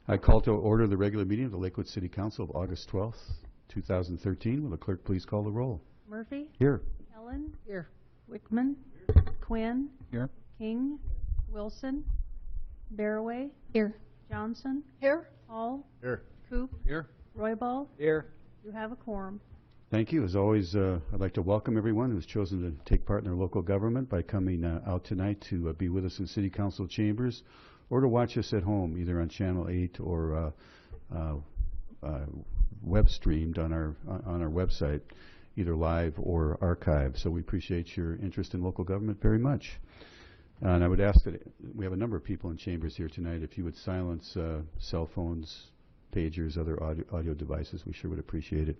I call to order the regular meeting of the Lakewood City Council of August 12th, 2013. Will the clerk please call the roll? Murphy? Here. Ellen? Here. Wickman? Quinn? Here. King? Wilson? Barraway? Here. Johnson? Here. Hall? Here. Coop? Here. Roybal? Here. You have a quorum. Thank you. As always, I'd like to welcome everyone who's chosen to take part in their local government by coming out tonight to be with us in City Council chambers or to watch us at home, either on Channel 8 or web streamed on our website, either live or archived. So we appreciate your interest in local government very much. And I would ask that we have a number of people in chambers here tonight. If you would silence cell phones, pagers, other audio devices, we sure would appreciate it.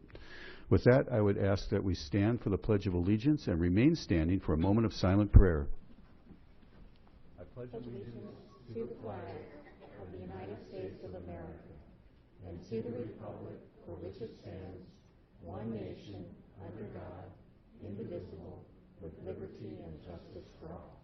With that, I would ask that we stand for the Pledge of Allegiance and remain standing for a moment of silent prayer. I pledge allegiance to the flag of the United States of America and to the republic for which it stands, one nation, under God, indivisible, with liberty and justice for all.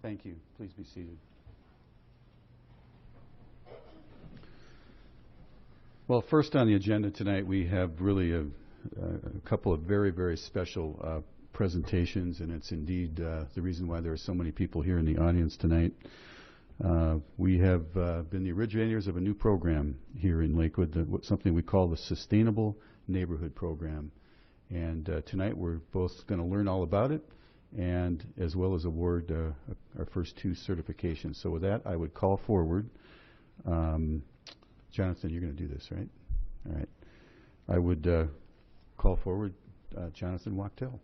Thank you. Please be seated. Well, first on the agenda tonight, we have really a couple of very, very special presentations, and it's indeed the reason why there are so many people here in the audience tonight. We have been the originators of a new program here in Lakewood, something we call the Sustainable Neighborhood Program. And tonight we're both going to learn all about it, and as well as award our first two certifications. So with that, I would call forward, Jonathan, you're going to do this, right? All right. I would call forward Jonathan Wachtel.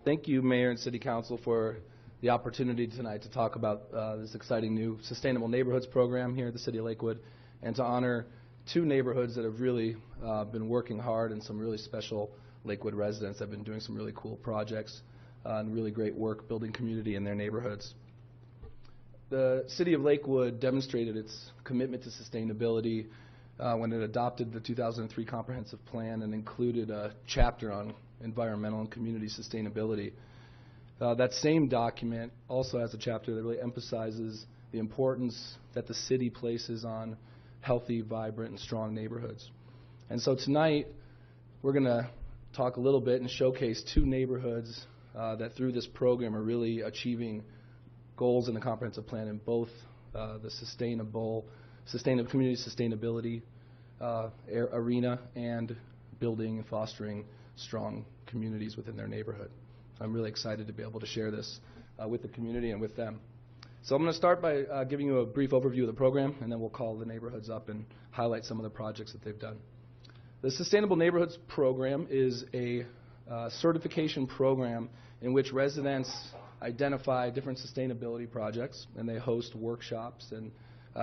Thank you, Mayor and City Council, for the opportunity tonight to talk about this exciting new Sustainable Neighborhoods program here at the City of Lakewood, and to honor two neighborhoods that have really been working hard, and some really special Lakewood residents that have been doing some really cool projects and really great work building community in their neighborhoods. The City of Lakewood demonstrated its commitment to sustainability when it adopted the 2003 Comprehensive Plan and included a chapter on environmental and community sustainability. That same document also has a chapter that really emphasizes the importance that the city places on healthy, vibrant, and strong neighborhoods. And so tonight, we're going to talk a little bit and showcase two neighborhoods that through this program are really achieving goals in the comprehensive plan in both the community sustainability arena and building and fostering strong communities within their neighborhood. I'm really excited to be able to share this with the community and with them. So I'm going to start by giving you a brief overview of the program, and then we'll call the neighborhoods up and highlight some of the projects that they've done. The Sustainable Neighborhoods Program is a certification program in which residents identify different sustainability projects, and they host workshops and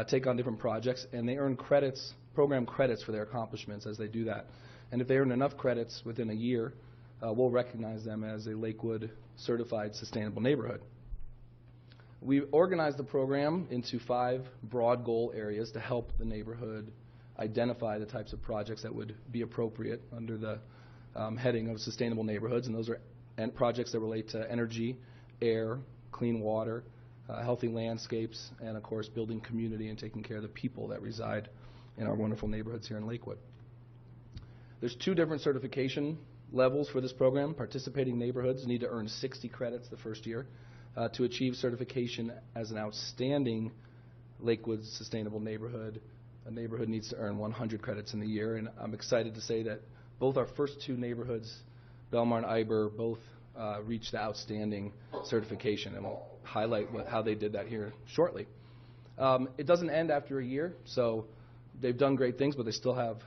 take on different projects, and they earn credits, program credits for their accomplishments as they do that. And if they earn enough credits within a year, we'll recognize them as a Lakewood certified sustainable neighborhood. We organized the program into 5 broad goal areas to help the neighborhood identify the types of projects that would be appropriate under the heading of sustainable neighborhoods, and those are projects that relate to energy, air, clean water, healthy landscapes, and of course building community and taking care of the people that reside in our wonderful neighborhoods here in Lakewood. There's 2 different certification levels for this program. Participating neighborhoods need to earn 60 credits the first year. To achieve certification as an outstanding Lakewood sustainable neighborhood, a neighborhood needs to earn 100 credits in the year. And I'm excited to say that both our first 2 neighborhoods, Belmar and Iber, both reached the outstanding certification, and we'll highlight how they did that here shortly. It doesn't end after a year, so they've done great things, but they still have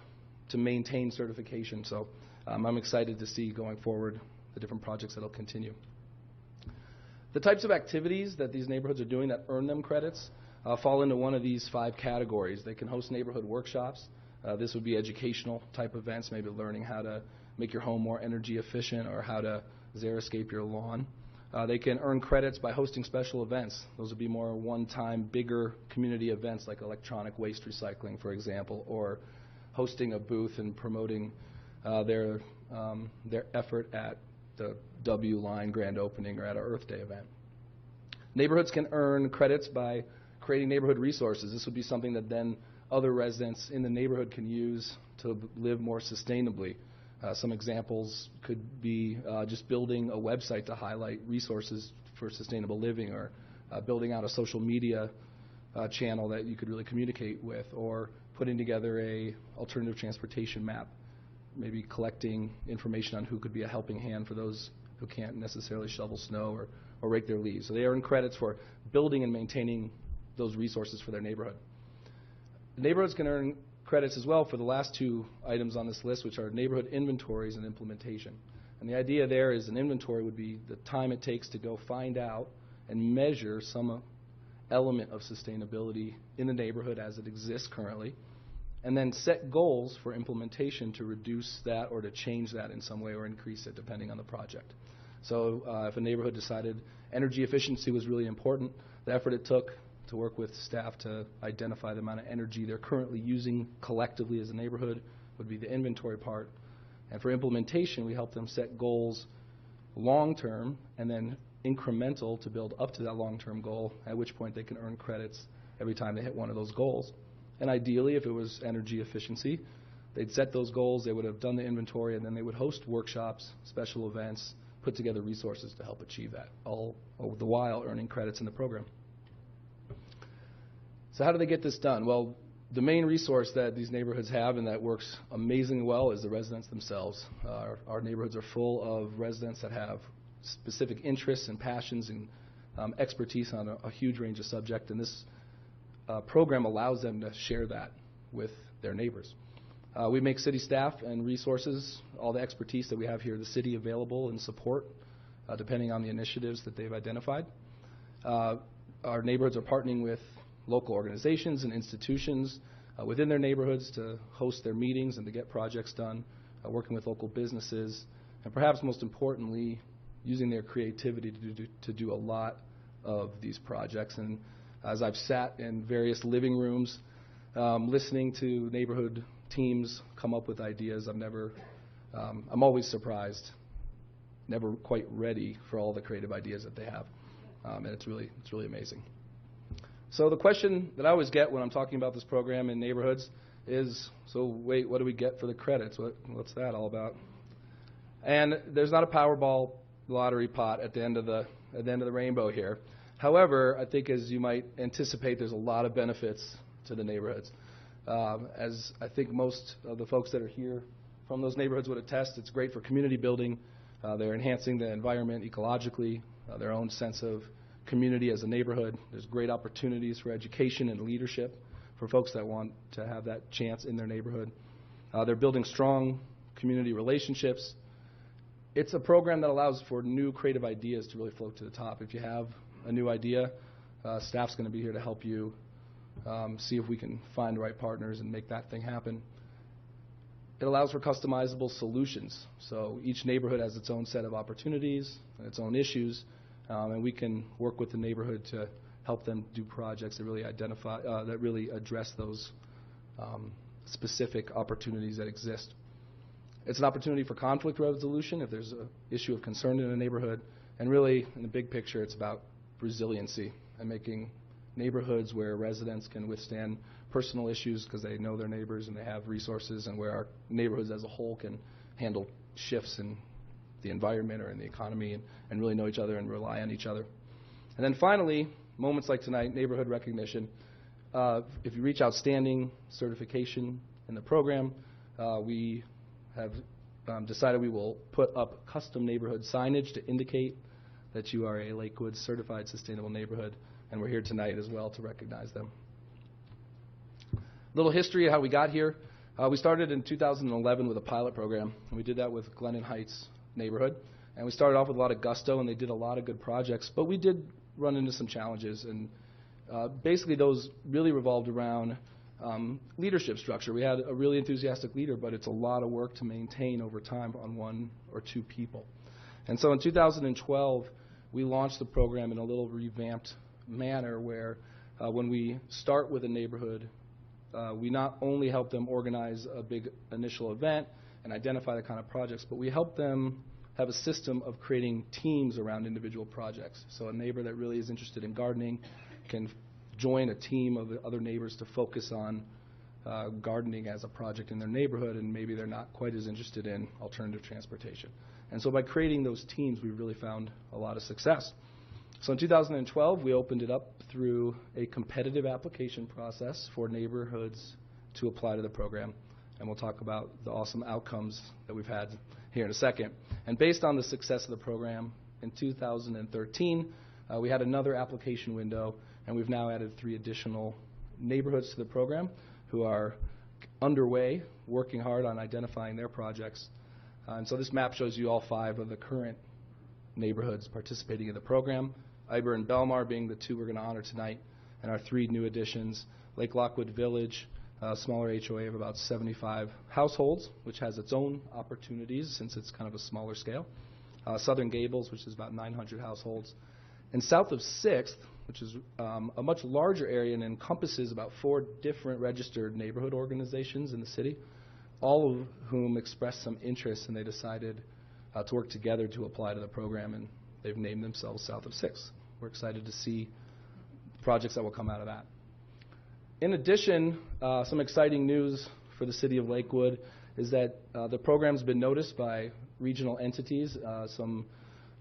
to maintain certification. So I'm excited to see going forward the different projects that will continue. The types of activities that these neighborhoods are doing that earn them credits fall into one of these 5 categories. They can host neighborhood workshops. This would be educational type events, maybe learning how to make your home more energy efficient or how to xeriscape your lawn. They can earn credits by hosting special events. Those would be more one-time, bigger community events like electronic waste recycling, for example, or hosting a booth and promoting their effort at the W Line grand opening or at our Earth Day event. Neighborhoods can earn credits by creating neighborhood resources. This would be something that then other residents in the neighborhood can use to live more sustainably. Some examples could be just building a website to highlight resources for sustainable living, or building out a social media channel that you could really communicate with, or putting together a alternative transportation map, maybe collecting information on who could be a helping hand for those who can't necessarily shovel snow or rake their leaves. So they earn credits for building and maintaining those resources for their neighborhood. Neighborhoods can earn credits as well for the last two items on this list, which are neighborhood inventories and implementation. And the idea there is an inventory would be the time it takes to go find out and measure some element of sustainability in the neighborhood as it exists currently, and then set goals for implementation to reduce that or to change that in some way or increase it depending on the project. So if a neighborhood decided energy efficiency was really important, the effort it took to work with staff to identify the amount of energy they're currently using collectively as a neighborhood would be the inventory part. And for implementation, we help them set goals long-term and then incremental to build up to that long-term goal, at which point they can earn credits every time they hit one of those goals. And ideally, if it was energy efficiency, they'd set those goals, they would have done the inventory, and then they would host workshops, special events, put together resources to help achieve that, all the while earning credits in the program. So how do they get this done? Well, the main resource that these neighborhoods have and that works amazingly well is the residents themselves. Our neighborhoods are full of residents that have specific interests and passions and expertise on a huge range of subjects, and this program allows them to share that with their neighbors. We make city staff and resources, all the expertise that we have here, the city available and support, depending on the initiatives that they've identified. Our neighborhoods are partnering with local organizations and institutions within their neighborhoods to host their meetings and to get projects done, working with local businesses, and perhaps most importantly, using their creativity to do a lot of these projects. And as I've sat in various living rooms listening to neighborhood teams come up with ideas, I'm always surprised, never quite ready for all the creative ideas that they have. And it's really amazing. So the question that I always get when I'm talking about this program in neighborhoods is, so wait, what do we get for the credits? What's that all about? And there's not a Powerball lottery pot at the end of the rainbow here. However, I think as you might anticipate, there's a lot of benefits to the neighborhoods. As I think most of the folks that are here from those neighborhoods would attest, it's great for community building. They're enhancing the environment ecologically, their own sense of community as a neighborhood. There's great opportunities for education and leadership for folks that want to have that chance in their neighborhood. They're building strong community relationships. It's a program that allows for new creative ideas to really float to the top. If you have a new idea, staff's going to be here to help you see if we can find the right partners and make that thing happen. It allows for customizable solutions. So each neighborhood has its own set of opportunities and its own issues, and we can work with the neighborhood to help them do projects that really that really address those specific opportunities that exist. It's an opportunity for conflict resolution if there's an issue of concern in a neighborhood, and really, in the big picture, it's about resiliency and making neighborhoods where residents can withstand personal issues because they know their neighbors and they have resources, and where our neighborhoods as a whole can handle shifts in the environment or in the economy and really know each other and rely on each other. And then finally, moments like tonight, neighborhood recognition. If you reach outstanding certification in the program, we have decided we will put up custom neighborhood signage to indicate that you are a Lakewood certified sustainable neighborhood, and we're here tonight as well to recognize them. A little history of how we got here. We started in 2011 with a pilot program, and we did that with Glennon Heights neighborhood. And we started off with a lot of gusto, and they did a lot of good projects, but we did run into some challenges, and basically those really revolved around leadership structure. We had a really enthusiastic leader, but it's a lot of work to maintain over time on one or two people. And so in 2012, we launched the program in a little revamped manner where when we start with a neighborhood, we not only help them organize a big initial event and identify the kind of projects, but we help them have a system of creating teams around individual projects. So a neighbor that really is interested in gardening can join a team of other neighbors to focus on gardening as a project in their neighborhood, and maybe they're not quite as interested in alternative transportation. And so by creating those teams, we've really found a lot of success. So in 2012, we opened it up through a competitive application process for neighborhoods to apply to the program. And we'll talk about the awesome outcomes that we've had here in a second. And based on the success of the program, in 2013, we had another application window, and we've now added 3 additional neighborhoods to the program who are underway, working hard on identifying their projects. And so this map shows you all 5 of the current neighborhoods participating in the program, Iber and Belmar being the 2 we're going to honor tonight, and our 3 new additions, Lakewood Village, a smaller HOA of about 75 households, which has its own opportunities since it's kind of a smaller scale, Southern Gables, which is about 900 households, and south of 6th, which is a much larger area and encompasses about 4 different registered neighborhood organizations in the city, all of whom expressed some interest, and they decided to work together to apply to the program, and they've named themselves South of 6th. We're excited to see projects that will come out of that. In addition, some exciting news for the city of Lakewood is that the program's been noticed by regional entities, some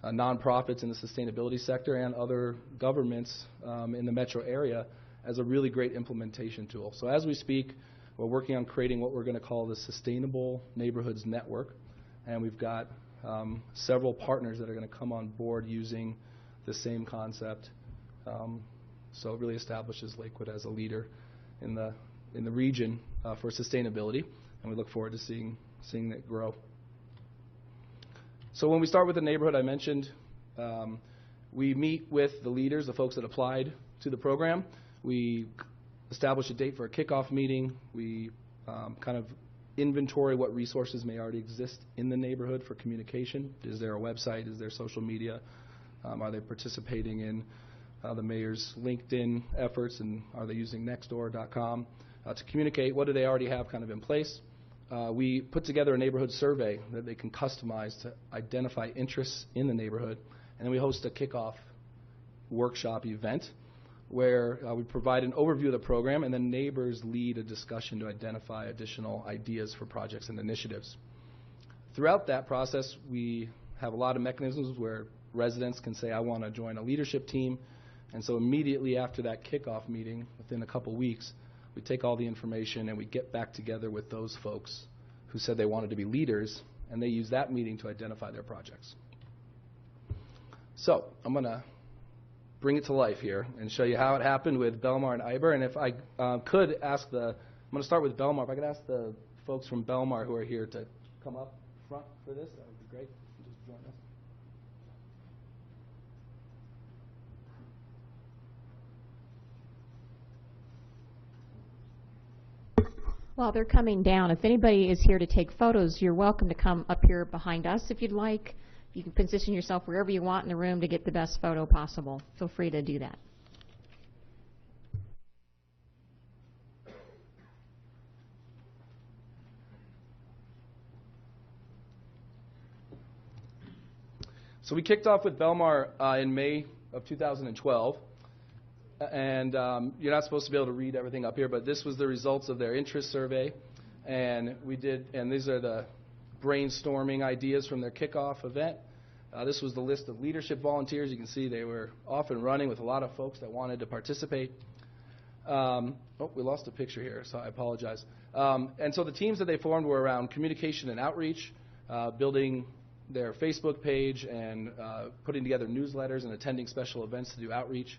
nonprofits in the sustainability sector and other governments in the metro area as a really great implementation tool. So as we speak, we're working on creating what we're going to call the Sustainable Neighborhoods Network, and we've got several partners that are going to come on board using the same concept. So it really establishes Lakewood as a leader in the region for sustainability, and we look forward to seeing that grow. So when we start with the neighborhood, I mentioned we meet with the leaders, the folks that applied to the program. We establish a date for a kickoff meeting. We kind of inventory what resources may already exist in the neighborhood for communication. Is there a website? Is there social media? Are they participating in the mayor's LinkedIn efforts, and are they using nextdoor.com to communicate? What do they already have kind of in place? We put together a neighborhood survey that they can customize to identify interests in the neighborhood, and then we host a kickoff workshop event where we provide an overview of the program, and then neighbors lead a discussion to identify additional ideas for projects and initiatives. Throughout that process, we have a lot of mechanisms where residents can say, I want to join a leadership team. And so immediately after that kickoff meeting, within a couple weeks, we take all the information and we get back together with those folks who said they wanted to be leaders, and they use that meeting to identify their projects. So I'm going to bring it to life here and show you how it happened with Belmar and Iber. And if I could ask I'm going to start with Belmar. If I could ask the folks from Belmar who are here to come up front for this, that would be great. Just join us. While they're coming down, if anybody is here to take photos, you're welcome to come up here behind us if you'd like. You can position yourself wherever you want in the room to get the best photo possible. Feel free to do that. So we kicked off with Belmar in May of 2012. And you're not supposed to be able to read everything up here, but this was the results of their interest survey. And these are the brainstorming ideas from their kickoff event. This was the list of leadership volunteers. You can see they were off and running with a lot of folks that wanted to participate. We lost a picture here, so I apologize. And so the teams that they formed were around communication and outreach, building their Facebook page, and putting together newsletters and attending special events to do outreach.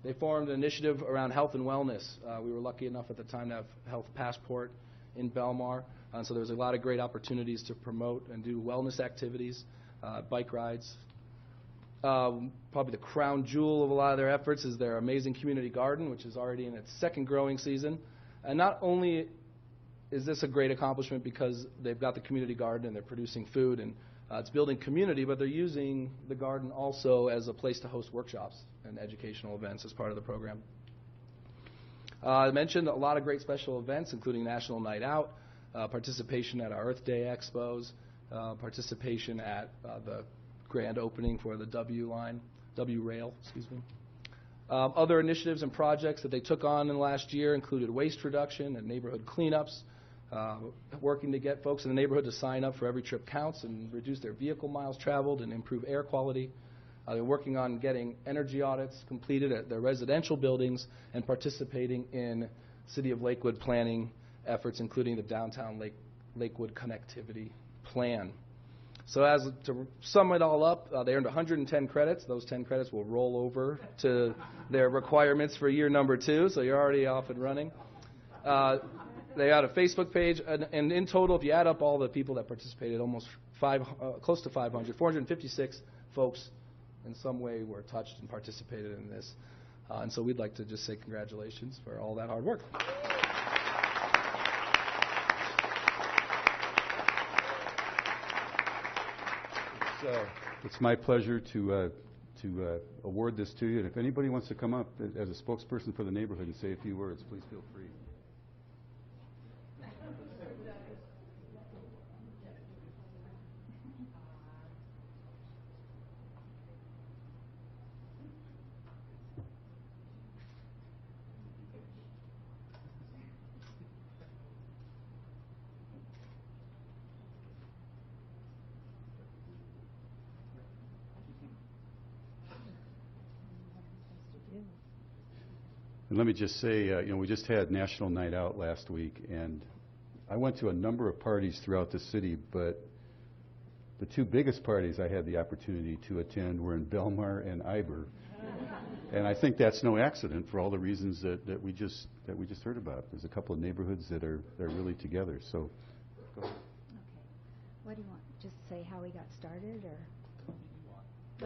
They formed an initiative around health and wellness. We were lucky enough at the time to have Health Passport in Belmar, so there was a lot of great opportunities to promote and do wellness activities, bike rides. Probably the crown jewel of a lot of their efforts is their amazing community garden, which is already in its 2nd growing season. And not only is this a great accomplishment because they've got the community garden and they're producing food and It's building community, but they're using the garden also as a place to host workshops and educational events as part of the program. I mentioned a lot of great special events, including National Night Out, participation at our Earth Day expos, participation at the grand opening for the W Rail, excuse me. Other initiatives and projects that they took on in the last year included waste reduction and neighborhood cleanups, working to get folks in the neighborhood to sign up for Every Trip Counts and reduce their vehicle miles traveled and improve air quality. They're working on getting energy audits completed at their residential buildings and participating in City of Lakewood planning efforts, including the Downtown Lakewood Connectivity Plan. So as to sum it all up, they earned 110 credits. Those 10 credits will roll over to their requirements for year number 2, so you're already off and running. They had a Facebook page, and in total, if you add up all the people that participated, almost close to 500, 456 folks in some way were touched and participated in this. And so we'd like to just say congratulations for all that hard work. It's my pleasure to award this to you. And if anybody wants to come up as a spokesperson for the neighborhood and say a few words, please feel free. And let me just say, we just had National Night Out last week, and I went to a number of parties throughout the city, but the 2 biggest parties I had the opportunity to attend were in Belmar and Iber. And I think that's no accident for all the reasons that we just heard about. There's a couple of neighborhoods that are really together. So, go ahead. Okay. What do you want? Just say how we got started, or?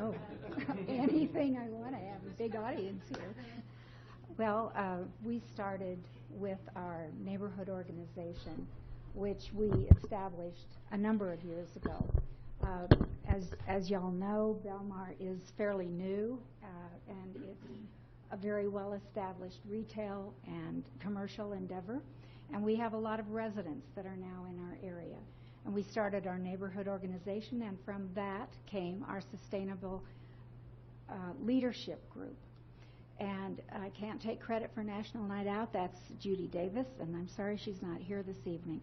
Oh, anything I want. I have a big audience here. Well, we started with our neighborhood organization, which we established a number of years ago. As y'all know, Belmar is fairly new, and it's a very well-established retail and commercial endeavor. And we have a lot of residents that are now in our area. And we started our neighborhood organization, and from that came our sustainable leadership group. And I can't take credit for National Night Out. That's Judy Davis, and I'm sorry she's not here this evening.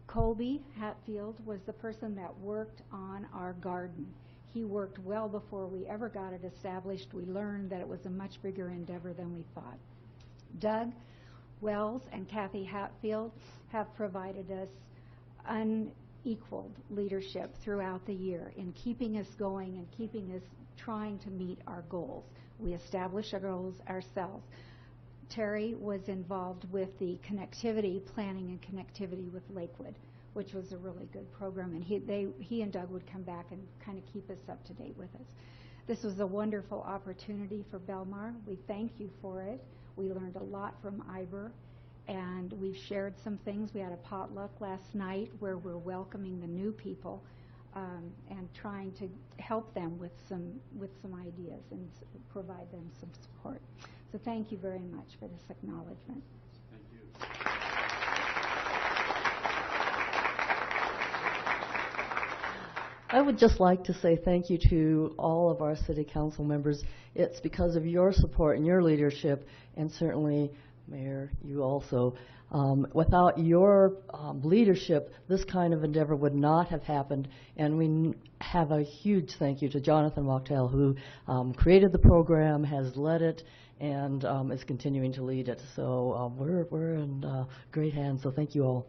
Colby Hatfield was the person that worked on our garden. He worked well before we ever got it established. We learned that it was a much bigger endeavor than we thought. Doug Wells and Kathy Hatfield have provided us unequaled leadership throughout the year in keeping us going and keeping us trying to meet our goals. We establish our goals ourselves. Terry was involved with the connectivity, planning and connectivity with Lakewood, which was a really good program, and he and Doug would come back and kind of keep us up to date with us. This was a wonderful opportunity for Belmar. We thank you for it. We learned a lot from Iber, and we've shared some things. We had a potluck last night where we're welcoming the new people and trying to help them with some ideas and provide them some support. So thank you very much for this acknowledgement. Thank you. I would just like to say thank you to all of our city council members. It's because of your support and your leadership, and certainly, Mayor, you also. Without your leadership, this kind of endeavor would not have happened, and we have a huge thank you to Jonathan Wachtel, who created the program, has led it, and is continuing to lead it. So we're in great hands, so thank you all.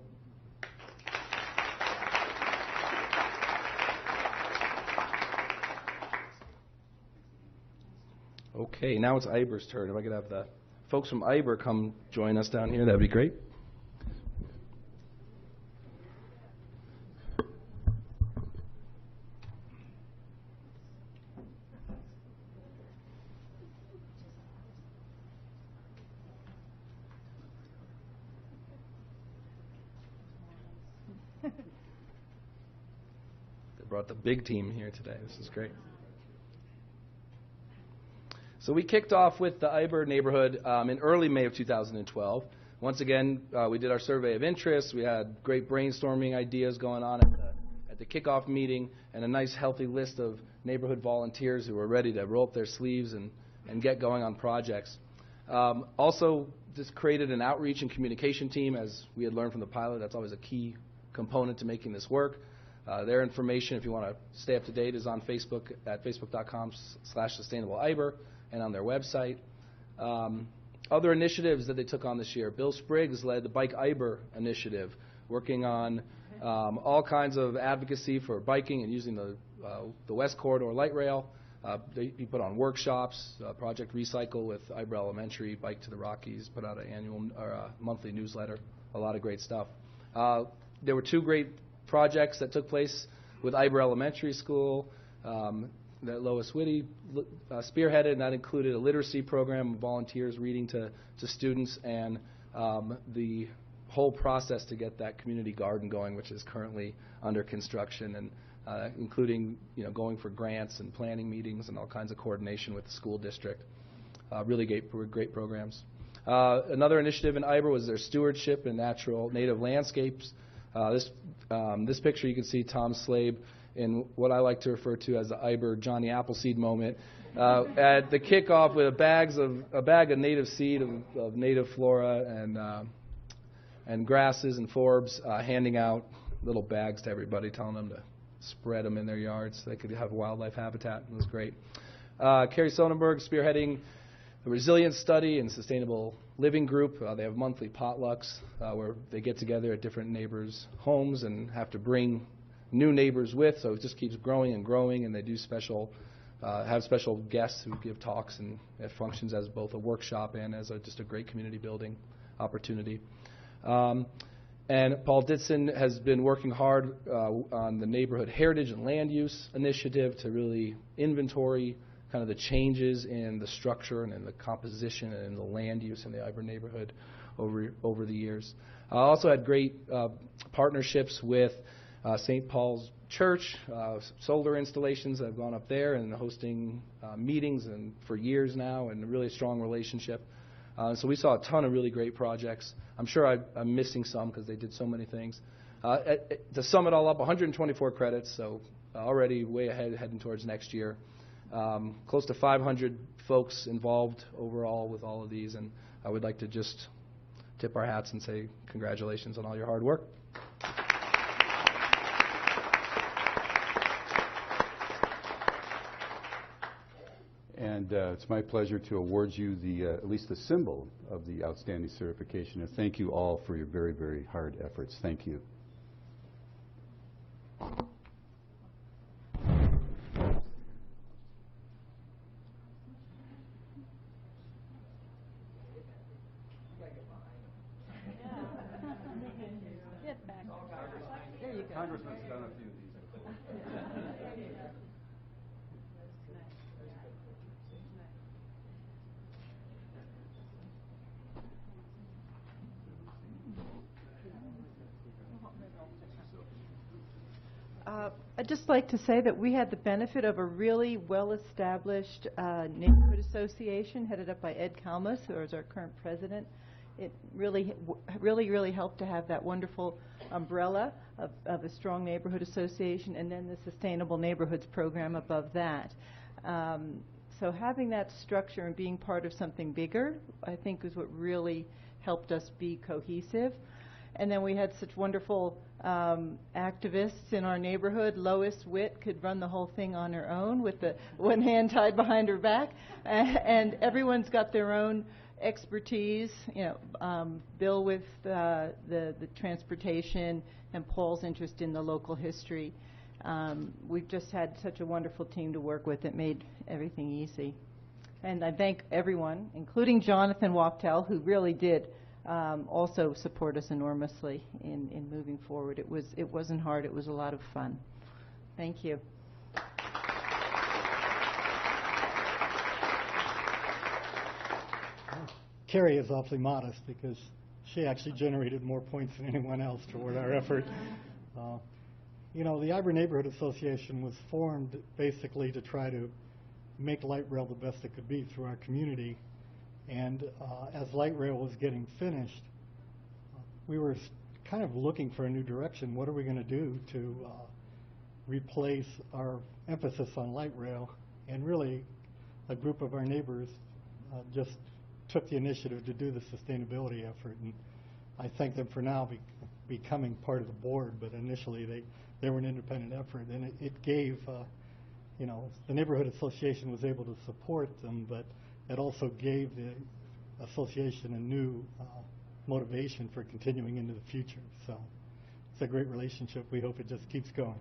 Okay, now it's Iber's turn. If I could have the folks from Iber come join us down here, that'd be great. brought the big team here today. This is great. So we kicked off with the Iber neighborhood in early May of 2012. Once again, we did our survey of interest. We had great brainstorming ideas going on at the kickoff meeting, and a nice healthy list of neighborhood volunteers who were ready to roll up their sleeves and get going on projects. Also, just created an outreach and communication team, as we had learned from the pilot. That's always a key component to making this work. Their information, if you want to stay up to date, is on Facebook at facebook.com/sustainableiber and on their website. Other initiatives that they took on this year. Bill Spriggs led the Bike Iber initiative, working on all kinds of advocacy for biking and using the West Corridor light rail. He put on workshops, Project Recycle with Iber Elementary, Bike to the Rockies, put out an annual or monthly newsletter. A lot of great stuff. There were two great projects that took place with Iber Elementary School that Lois Whitty spearheaded, and that included a literacy program of volunteers reading to students, and the whole process to get that community garden going, which is currently under construction, and including going for grants and planning meetings and all kinds of coordination with the school district. Really great programs. Another initiative in Iber was their stewardship in natural native landscapes. This picture, you can see Tom Slabe in what I like to refer to as the Iber Johnny Appleseed moment at the kickoff with a bag of native seed of native flora and grasses and forbs, handing out little bags to everybody, telling them to spread them in their yards so they could have wildlife habitat. It was great. Carrie Sonnenberg spearheading the resilience study and sustainable living group. They have monthly potlucks where they get together at different neighbors' homes and have to bring new neighbors with, so it just keeps growing and growing, and they do have special guests who give talks, and it functions as both a workshop and as just a great community building opportunity. And Paul Ditson has been working hard on the neighborhood heritage and land use initiative to really inventory kind of the changes in the structure and in the composition and in the land use in the Iber neighborhood over the years. I also had great partnerships with St. Paul's Church, solar installations. I've gone up there and hosting meetings and for years now, and a really strong relationship. So we saw a ton of really great projects. I'm sure I'm missing some because they did so many things. To sum it all up, 124 credits, so already way ahead, heading towards next year. Close to 500 folks involved overall with all of these, and I would like to just tip our hats and say congratulations on all your hard work. And it's my pleasure to award you at least the symbol of the outstanding certification. And thank you all for your very, very hard efforts. Thank you. Get back. There you go. Congressman's done a few of these. I'd just like to say that we had the benefit of a really well-established neighborhood association headed up by Ed Kalmus, who is our current president. It really helped to have that wonderful umbrella of a strong neighborhood association, and then the Sustainable Neighborhoods program above that. So having that structure and being part of something bigger, I think, is what really helped us be cohesive. And then we had such wonderful activists in our neighborhood. Lois Witt could run the whole thing on her own with the one hand tied behind her back. And everyone's got their own expertise. Bill with the transportation, and Paul's interest in the local history. We've just had such a wonderful team to work with. It made everything easy. And I thank everyone, including Jonathan Wachtel, who really did also support us enormously in moving forward. It wasn't hard. It was a lot of fun. Thank you. Carrie is awfully modest because she actually generated more points than anyone else toward our effort. You know, the Ivor Neighborhood Association was formed basically to try to make light rail the best it could be through our community. And as light rail was getting finished, we were kind of looking for a new direction. What are we going to do to replace our emphasis on light rail? And really, a group of our neighbors just took the initiative to do the sustainability effort. And I thank them for now becoming part of the board, but initially they were an independent effort. And it gave, you know, the neighborhood association was able to support them, but it also gave the association a new motivation for continuing into the future. So it's a great relationship. We hope it just keeps going.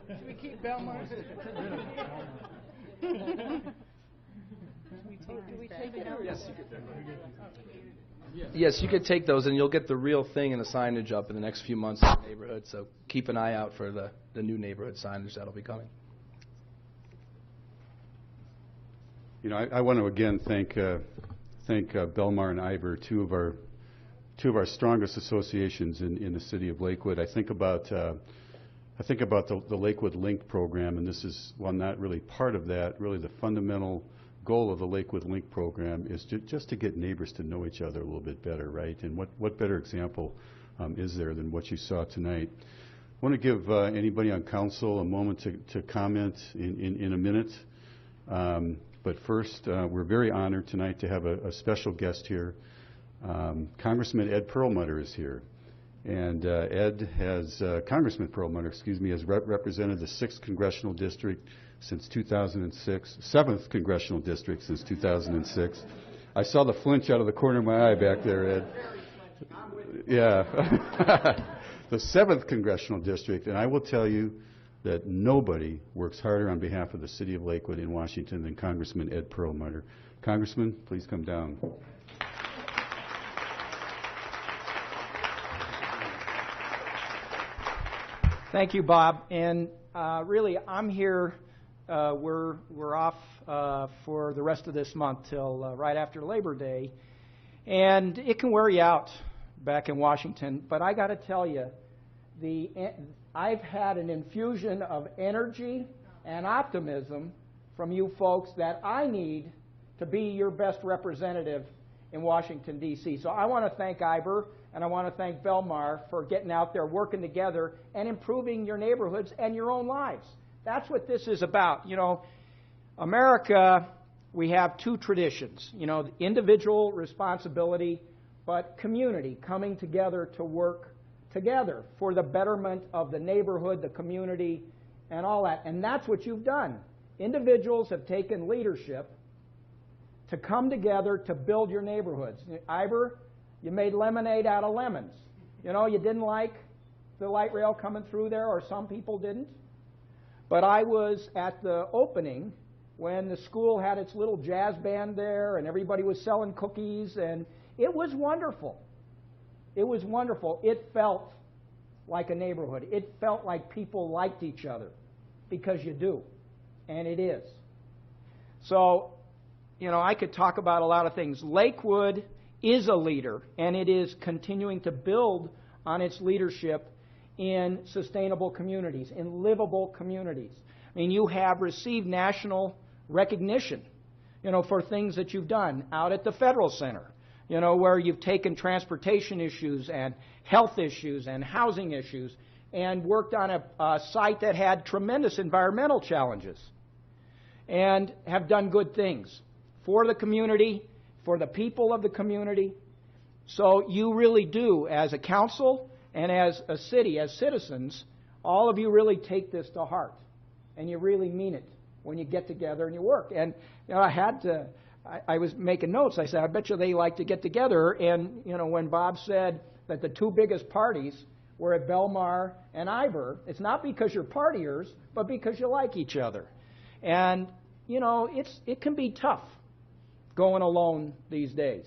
Should we keep Belmar? Do we take it out? Yes, you could. Yes, you could take those, and you'll get the real thing and the signage up in the next few months in the neighborhood. So keep an eye out for the new neighborhood signage that'll be coming. You know, I want to again thank Belmar and Ivor, two of our strongest associations in the city of Lakewood. I think about the Lakewood Link program, and this is, well, not really part of that. Really, the fundamental goal of the Lakewood Link program is just to get neighbors to know each other a little bit better, right? And what better example is there than what you saw tonight? I want to give anybody on council a moment to comment in a minute. But first, we're very honored tonight to have a special guest here. Congressman Ed Perlmutter is here. And Congressman Perlmutter, has represented the 6th Congressional District since 2006, 7th Congressional District since 2006. I saw the flinch out of the corner of my eye back there, Ed. Yeah. The 7th Congressional District, and I will tell you that nobody works harder on behalf of the city of Lakewood in Washington than Congressman Ed Perlmutter. Congressman, please come down. Thank you, Bob. And really, I'm here. We're off for the rest of this month till right after Labor Day, and it can wear you out back in Washington. But I got to tell you, I've had an infusion of energy and optimism from you folks that I need to be your best representative in Washington, D.C. So I want to thank Ivor and I want to thank Belmar for getting out there, working together, and improving your neighborhoods and your own lives. That's what this is about. You know, America, we have two traditions. You know, individual responsibility, but community, coming together to work together for the betterment of the neighborhood, the community, and all that. And that's what you've done. Individuals have taken leadership to come together to build your neighborhoods. Ivor, you made lemonade out of lemons. You know, you didn't like the light rail coming through there, or some people didn't. But I was at the opening when the school had its little jazz band there and everybody was selling cookies, and it was wonderful. It was wonderful. It felt like a neighborhood. It felt like people liked each other, because you do, and it is. So, you know, I could talk about a lot of things. Lakewood is a leader, and it is continuing to build on its leadership in sustainable communities, in livable communities. I mean, you have received national recognition, you know, for things that you've done out at the Federal Center, you know, where you've taken transportation issues and health issues and housing issues and worked on a site that had tremendous environmental challenges and have done good things for the community, for the people of the community. So you really do, as a council and as a city, as citizens, all of you really take this to heart, and you really mean it when you get together and you work. And you know, I was making notes. I said, I bet you they like to get together. And you know, when Bob said that the two biggest parties were at Belmar and Ivor, it's not because you're partiers, but because you like each other. And you know, it can be tough going alone these days.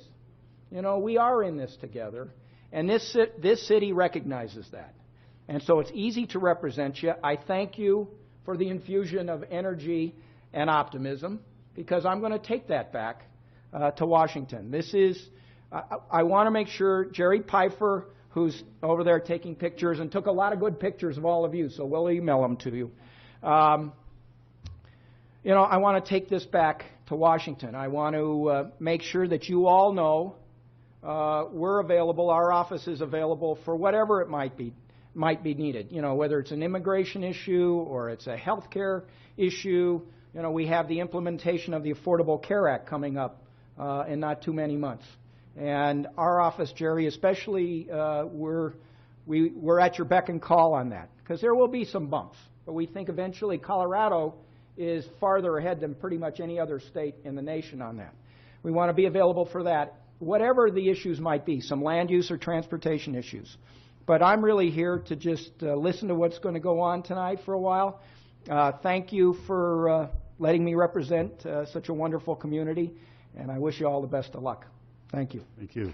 You know, we are in this together, and this city recognizes that. And so it's easy to represent you. I thank you for the infusion of energy and optimism, because I'm going to take that back to Washington. This is, I want to make sure Jerry Pfeiffer, who's over there taking pictures and took a lot of good pictures of all of you, so we'll email them to you. You know, I want to take this back to Washington. I want to make sure that you all know we're available, our office is available for whatever it might be needed. You know, whether it's an immigration issue or it's a health care issue. You know, we have the implementation of the Affordable Care Act coming up in not too many months. And our office, Jerry, especially, we're at your beck and call on that, because there will be some bumps. But we think eventually Colorado is farther ahead than pretty much any other state in the nation on that. We want to be available for that, whatever the issues might be, some land use or transportation issues. But I'm really here to just listen to what's going to go on tonight for a while. Thank you for letting me represent such a wonderful community, and I wish you all the best of luck. Thank you. Thank you.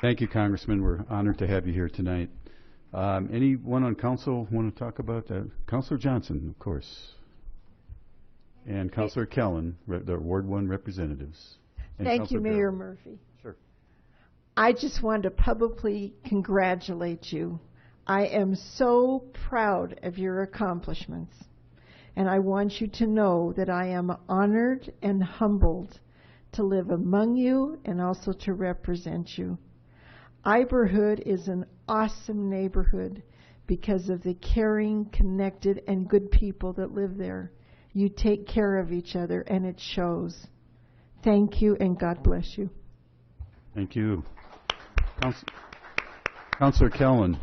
Thank you, Congressman. We're honored to have you here tonight. Anyone on council want to talk about that? Councilor Johnson, of course. And Councilor Kellen, the Ward 1 representatives. And Thank you, Councilor Mayor Barrow. Murphy. Sure. I just wanted to publicly congratulate you. I am so proud of your accomplishments. And I want you to know that I am honored and humbled to live among you and also to represent you. Iberhood is an awesome neighborhood because of the caring, connected, and good people that live there. You take care of each other, and it shows. Thank you, and God bless you. Thank you. Councilor Kellen.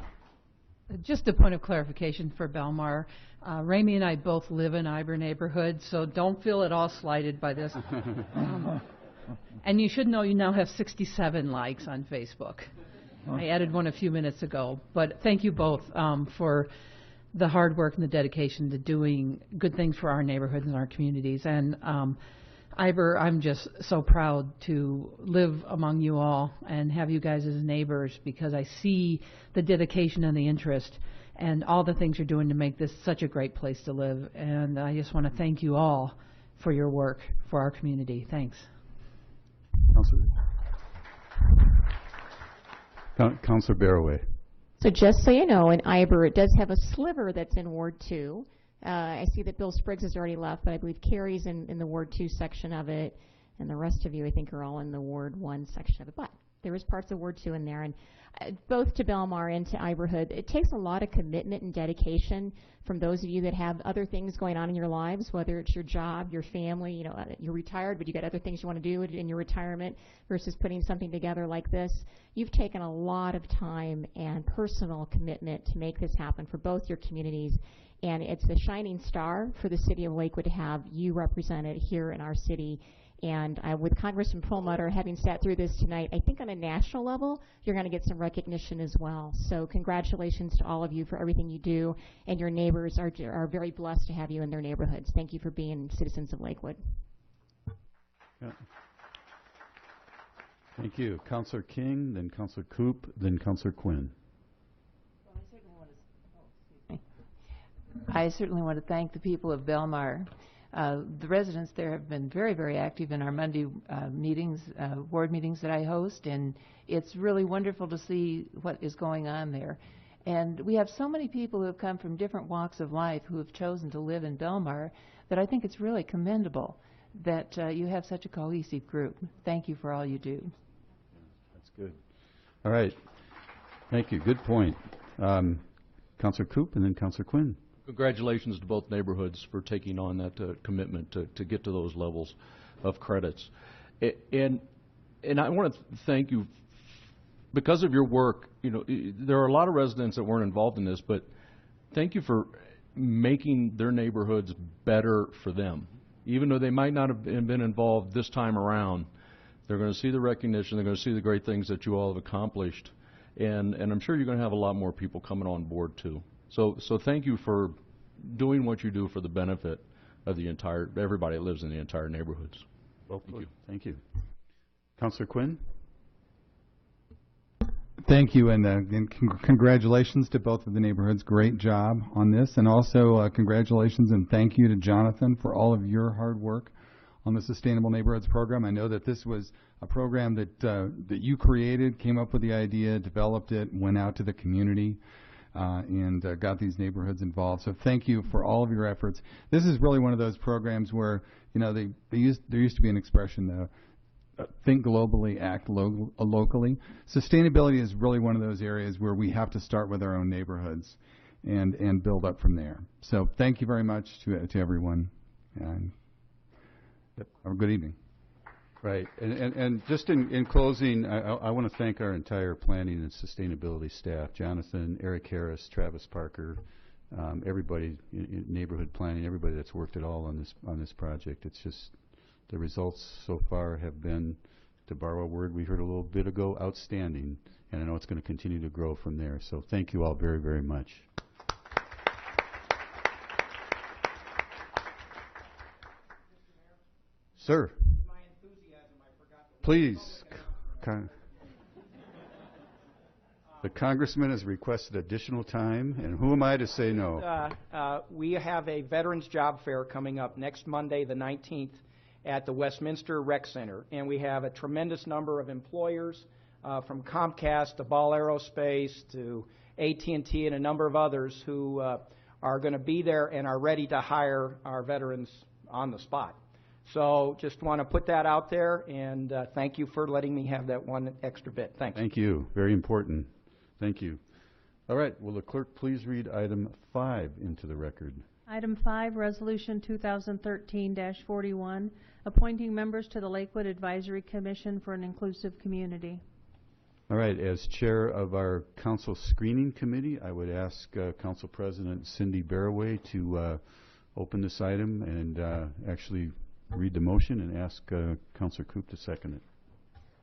Just a point of clarification for Belmar. Ramey and I both live in Iber neighborhood, so don't feel at all slighted by this. And you should know you now have 67 likes on Facebook. I added one a few minutes ago. But thank you both for the hard work and the dedication to doing good things for our neighborhoods and our communities. And Iber, I'm just so proud to live among you all and have you guys as neighbors, because I see the dedication and the interest and all the things you're doing to make this such a great place to live. And I just want to thank you all for your work for our community. Thanks. Councilor Barroway. So just so you know, in Iber, it does have a sliver that's in Ward 2. I see that Bill Spriggs has already left, but I believe Carrie's in the Ward 2 section of it, and the rest of you, I think, are all in the Ward 1 section of it. But there is parts of Ward 2 in there, and both to Belmar and to Iberhood, it takes a lot of commitment and dedication from those of you that have other things going on in your lives, whether it's your job, your family, you know, you're retired, but you got other things you want to do in your retirement versus putting something together like this. You've taken a lot of time and personal commitment to make this happen for both your communities. And it's a shining star for the city of Lakewood to have you represented here in our city. And with Congressman Perlmutter having sat through this tonight, I think on a national level, you're going to get some recognition as well. So congratulations to all of you for everything you do. And your neighbors are very blessed to have you in their neighborhoods. Thank you for being citizens of Lakewood. Yeah. Thank you. Councilor King, then Councilor Coop, then Councilor Quinn. I certainly want to thank the people of Belmar. The residents there have been very, very active in our Monday meetings, ward meetings that I host, and it's really wonderful to see what is going on there. And we have so many people who have come from different walks of life who have chosen to live in Belmar that I think it's really commendable that you have such a cohesive group. Thank you for all you do. That's good. All right. Thank you. Good point. Councilor Coop and then Councilor Quinn. Congratulations to both neighborhoods for taking on that commitment to get to those levels of credits. And I want to thank you because of your work. You know, there are a lot of residents that weren't involved in this, but thank you for making their neighborhoods better for them. Even though they might not have been involved this time around, they're going to see the recognition, they're going to see the great things that you all have accomplished, and I'm sure you're going to have a lot more people coming on board too. So thank you for doing what you do for the benefit of the everybody that lives in the entire neighborhoods. Well put. Thank you. Councilor Quinn? Thank you, and congratulations to both of the neighborhoods. Great job on this, and also congratulations and thank you to Jonathan for all of your hard work on the Sustainable Neighborhoods program. I know that this was a program that you created, came up with the idea, developed it, went out to the community, and got these neighborhoods involved. So thank you for all of your efforts. This is really one of those programs where, you know, there used to be an expression, think globally, act locally. Sustainability is really one of those areas where we have to start with our own neighborhoods and build up from there. So thank you very much to everyone, and have a good evening. Right, and just in closing, I want to thank our entire planning and sustainability staff, Jonathan, Eric Harris, Travis Parker, everybody in neighborhood planning, everybody that's worked at all on this project. It's just the results so far have been, to borrow a word we heard a little bit ago, outstanding, and I know it's going to continue to grow from there. So thank you all very, very much. Sir. Please. The congressman has requested additional time, and who am I to say no? We have a Veterans Job Fair coming up next Monday, the 19th, at the Westminster Rec Center, and we have a tremendous number of employers from Comcast to Ball Aerospace to AT&T and a number of others who are going to be there and are ready to hire our veterans on the spot. So just want to put that out there, and thank you for letting me have that one extra bit. Thanks. Thank you. Very important. Thank you. All right. Will the clerk please read item 5 into the record? Item 5, Resolution 2013-41, appointing members to the Lakewood Advisory Commission for an Inclusive Community. All right. As chair of our council screening committee, I would ask Council President Cindy Barraway to open this item and actually read the motion and ask Councilor Coop to second it.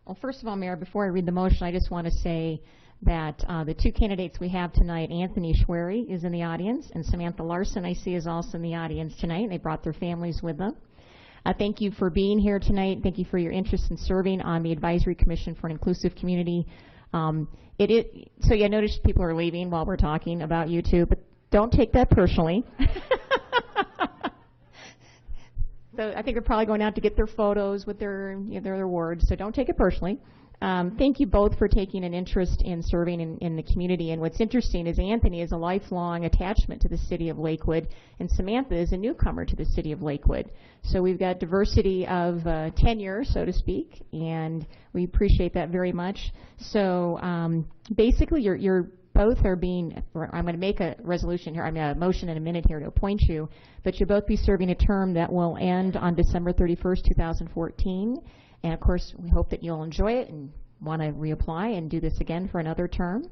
Well, first of all, Mayor, before I read the motion, I just want to say that the two candidates we have tonight, Anthony Schwery is in the audience, and Samantha Larson, I see, is also in the audience tonight. They brought their families with them. Thank you for being here tonight. Thank you for your interest in serving on the Advisory Commission for an Inclusive Community. So yeah, I noticed people are leaving while we're talking about you two, but don't take that personally. So I think they're probably going out to get their photos with their awards, so don't take it personally. Thank you both for taking an interest in serving in the community. And what's interesting is Anthony is a lifelong attachment to the city of Lakewood, and Samantha is a newcomer to the city of Lakewood. So we've got diversity of tenure, so to speak, and we appreciate that very much. So basically, you're both are being, I'm going to make a resolution here, a motion in a minute here to appoint you, but you'll both be serving a term that will end on December 31st, 2014. And of course, we hope that you'll enjoy it and want to reapply and do this again for another term.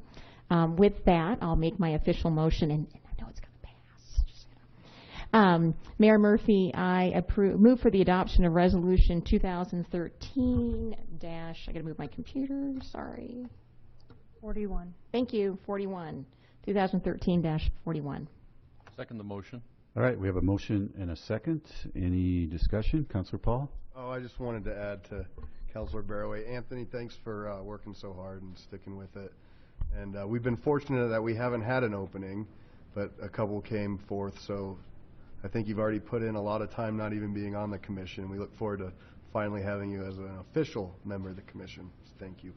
With that, I'll make my official motion, and I know it's going to pass. Mayor Murphy, I move for the adoption of Resolution 2013 I got to move my computer, sorry. 41. Thank you, 41. 2013-41. Second the motion. All right, we have a motion and a second. Any discussion? Councilor Paul? Oh, I just wanted to add to Councilor Barraway. Anthony, thanks for working so hard and sticking with it. And we've been fortunate that we haven't had an opening, but a couple came forth. So I think you've already put in a lot of time not even being on the commission. We look forward to finally having you as an official member of the commission. So thank you.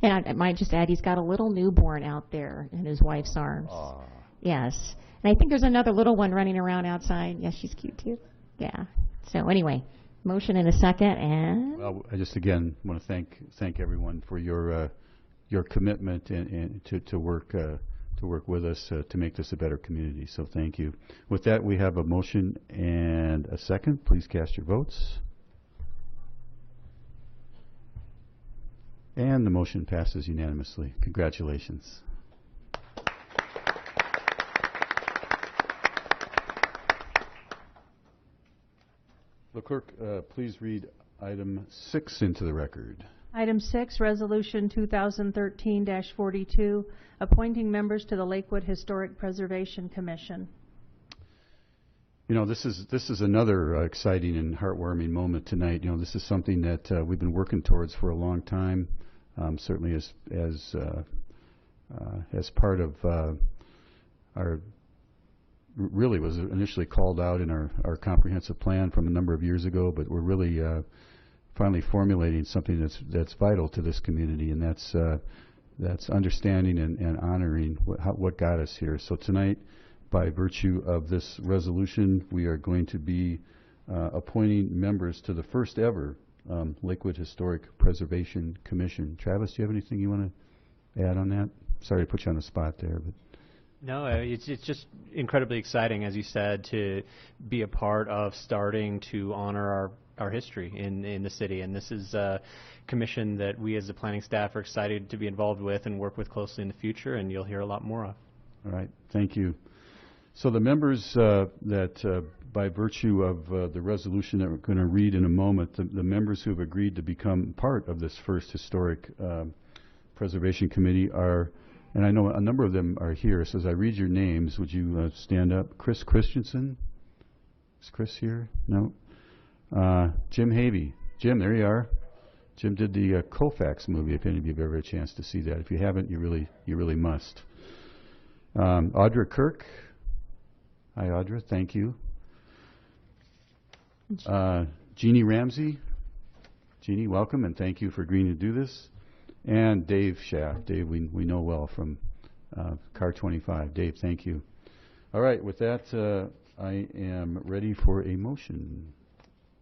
And I might just add, he's got a little newborn out there in his wife's arms. Aww. Yes. And I think there's another little one running around outside. Yes, she's cute too. Yeah. So anyway, motion in a second, and well, I just again want to thank everyone for your commitment and to work with us to make this a better community. So thank you. With that, we have a motion and a second. Please cast your votes. And the motion passes unanimously. Congratulations. The clerk, please read item 6 into the record. Item 6, Resolution 2013-42, appointing members to the Lakewood Historic Preservation Commission. You know, this is another exciting and heartwarming moment tonight. You know, this is something that we've been working towards for a long time. certainly as part of our really was initially called out in our comprehensive plan from a number of years ago, but we're really finally formulating something that's vital to this community, and that's understanding and honoring what got us here. So tonight, by virtue of this resolution, we are going to be appointing members to the first ever Lakewood Historic Preservation Commission. Travis, do you have anything you want to add on that? Sorry to put you on the spot there, but. No, it's just incredibly exciting, as you said, to be a part of starting to honor our history in the city. And this is a commission that we as the planning staff are excited to be involved with and work with closely in the future, and you'll hear a lot more of. All right, thank you. So the members that, by virtue of the resolution that we're going to read in a moment, the members who have agreed to become part of this first historic preservation committee are, and I know a number of them are here, so as I read your names, would you stand up? Chris Christensen? Is Chris here? No. Jim Havey. Jim, there you are. Jim did the Koufax movie, if any of you have ever had a chance to see that. If you haven't, you really must. Audra Kirk. Hi, Audra. Thank you. Jeannie Ramsey. Jeannie, welcome, and thank you for agreeing to do this. And Dave Schaff. Dave, we know well from Car 25. Dave, thank you. All right, with that, I am ready for a motion.